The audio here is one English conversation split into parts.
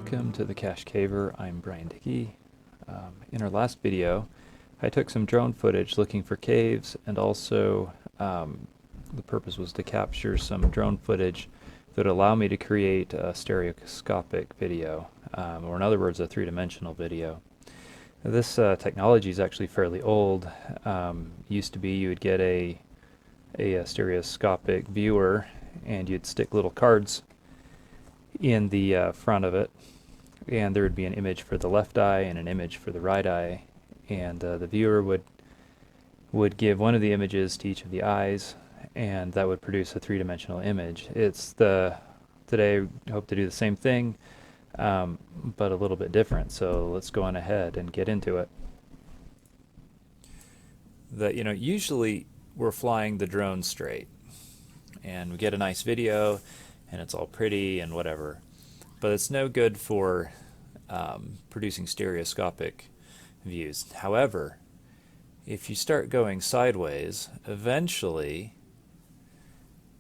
Welcome to the Cache Caver. I'm Brian Dickey. In our last video, I took some drone footage looking for caves, and also the purpose was to capture some drone footage that would allow me to create a stereoscopic video, or in other words, a three-dimensional video. This technology is actually fairly old. Used to be you would get a stereoscopic viewer and you'd stick little cards in the front of it, and there would be an image for the left eye and an image for the right eye, and the viewer would give one of the images to each of the eyes, and that would produce a three-dimensional image. Today I hope to do the same thing, but a little bit different. So let's go on ahead and get into it. Usually we're flying the drone straight, and we get a nice video, and it's all pretty and whatever, but it's no good for producing stereoscopic views. However, if you start going sideways, eventually,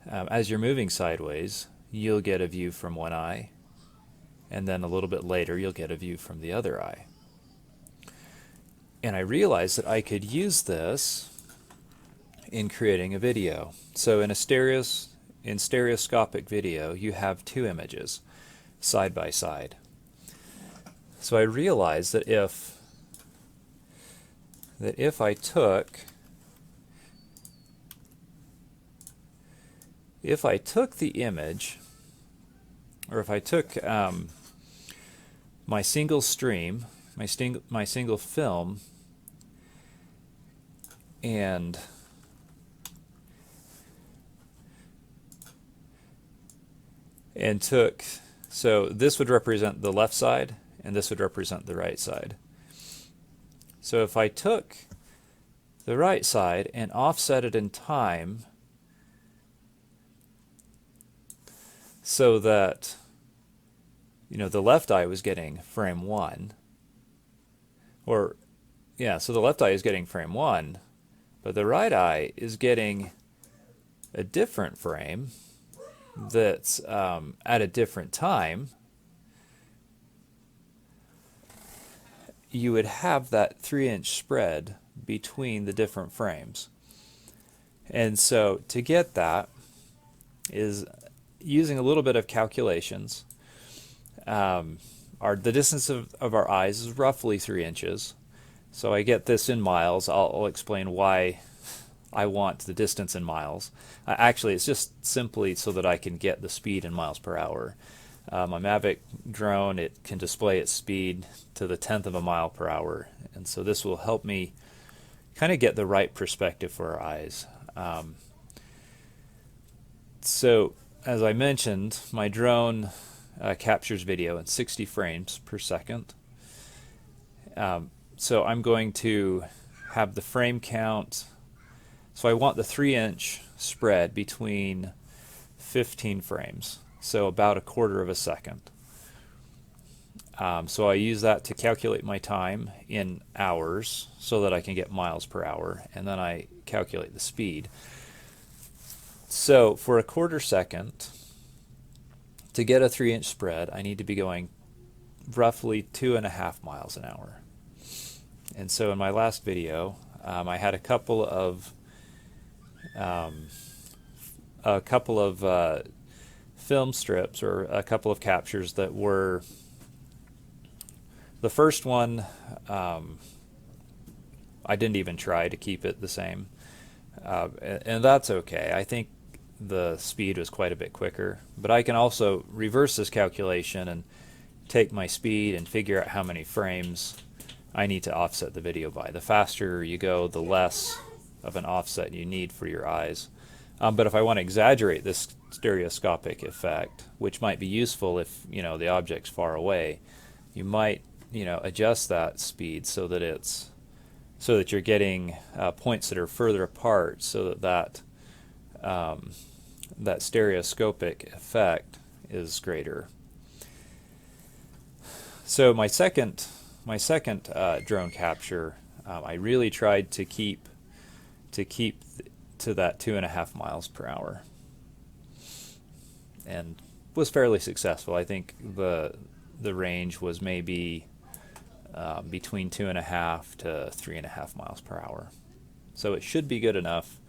as you're moving sideways, you'll get a view from one eye, and then a little bit later you'll get a view from the other eye. And I realized that I could use this in creating a video. So in stereoscopic video, you have two images side by side. So I realized that if I took the image, or if I took my single stream, my single film, and so this would represent the left side, and this would represent the right side. So if I took the right side and offset it in time so that the left eye was getting frame 1, so the left eye is getting frame 1, but the right eye is getting a different frame that's at a different time, you would have that 3-inch spread between the different frames. And so to get that is using a little bit of calculations. The distance of our eyes is roughly 3 inches. So I get this in miles. I'll explain why I want the distance in miles. Actually, it's just simply so that I can get the speed in miles per hour. My Mavic drone, it can display its speed to the 1/10 of a mile per hour, and so this will help me kind of get the right perspective for our eyes. So as I mentioned, my drone captures video in 60 frames per second. So I'm going to have the frame count. So I want the 3-inch spread between 15 frames, so about 1/4 of a second. So I use that to calculate my time in hours so that I can get miles per hour, and then I calculate the speed. So for 1/4 second, to get a 3-inch spread, I need to be going roughly 2.5 miles an hour. And so in my last video, I had a couple of film strips, or a couple of captures that were, the first one I didn't even try to keep it the same, and that's okay. I think the speed was quite a bit quicker, but I can also reverse this calculation and take my speed and figure out how many frames I need to offset the video by. The faster you go, the less of an offset you need for your eyes. But if I want to exaggerate this stereoscopic effect, which might be useful if the object's far away, you might adjust that speed so that you're getting points that are further apart, so that stereoscopic effect is greater. So my second drone capture, I really tried to keep to that 2.5 miles per hour, and was fairly successful. I think the the range was maybe between 2.5 to 3.5 miles per hour. So it should be good enough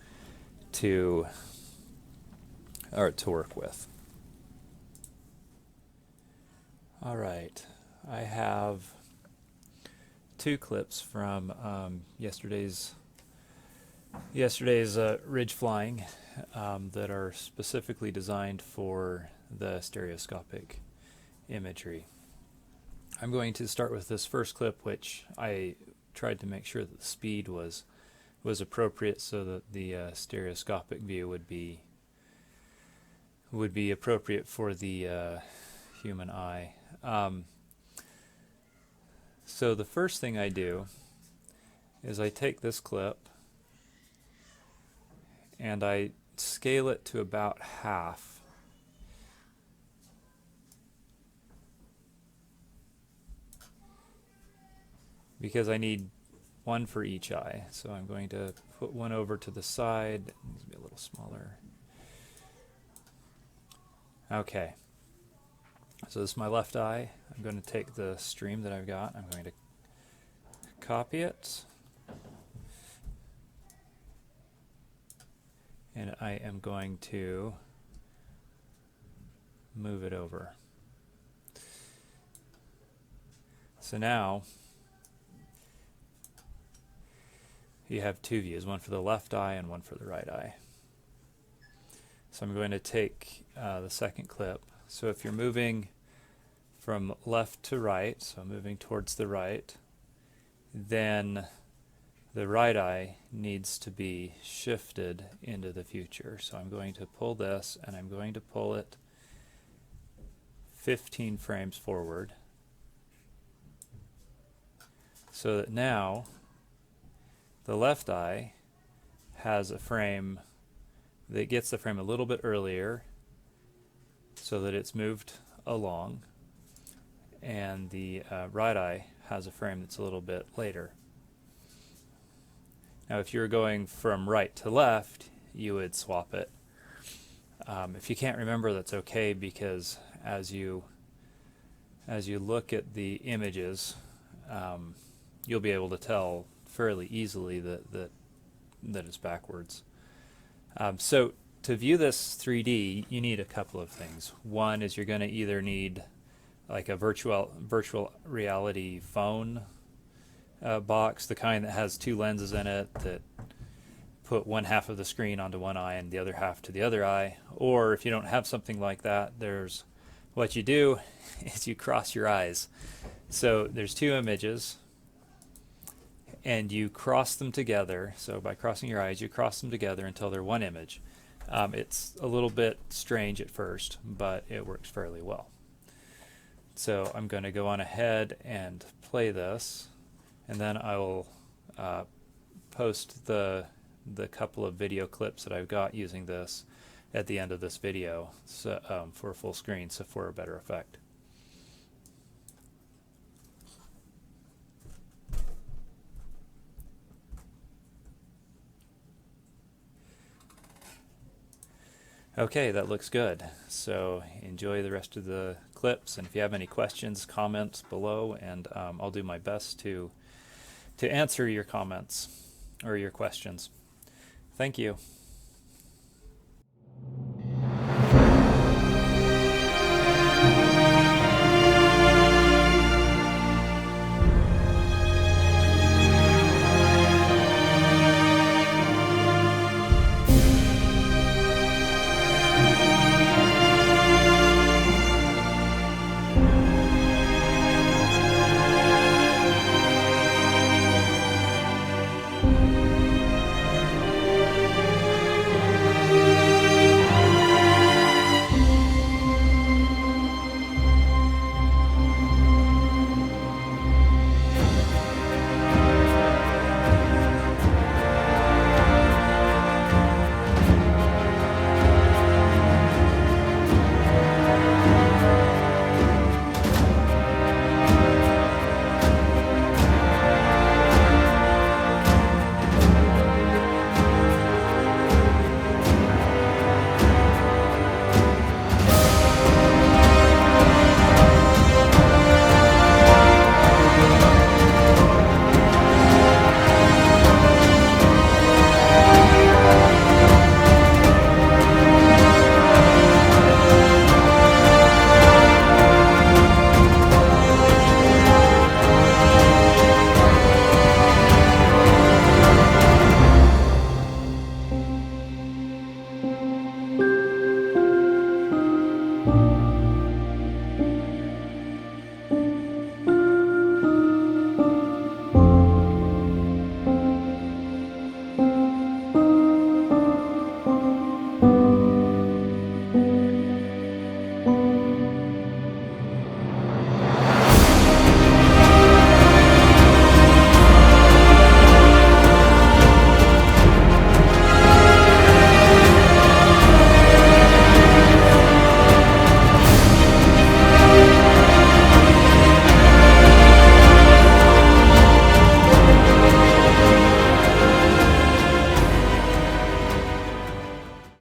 to work with. All right, I have two clips from yesterday's ridge flying that are specifically designed for the stereoscopic imagery. I'm going to start with this first clip, which I tried to make sure that the speed was appropriate so that the stereoscopic view would be appropriate for the human eye. So the first thing I do is I take this clip and I scale it to about half. Because I need one for each eye. So I'm going to put one over to the side. It needs to be a little smaller. Okay. So this is my left eye. I'm going to take the stream that I've got. I'm going to copy it. And I am going to move it over. So now you have two views, one for the left eye and one for the right eye. So I'm going to take the second clip. So if you're moving from left to right, so moving towards the right, then the right eye needs to be shifted into the future. So I'm going to pull this and I'm going to pull it 15 frames forward so that now the left eye has a frame that gets the frame a little bit earlier so that it's moved along, and the right eye has a frame that's a little bit later. Now if you're going from right to left, you would swap it. If you can't remember, that's okay, because as you look at the images, you'll be able to tell fairly easily that it's backwards. So to view this 3D, you need a couple of things. One is you're going to either need like a virtual reality phone box, the kind that has two lenses in it that put one half of the screen onto one eye and the other half to the other eye. Or if you don't have something like that, what you do is you cross your eyes. So there's two images and you cross them together. So by crossing your eyes, you cross them together until they're one image. It's a little bit strange at first, but it works fairly well. So I'm going to go on ahead and play this, and then I will post the couple of video clips that I've got using this at the end of this video, so, for full screen, so for a better effect. Okay, that looks good. So enjoy the rest of the clips, and if you have any questions, comments below, and I'll do my best to answer your comments or your questions. Thank you.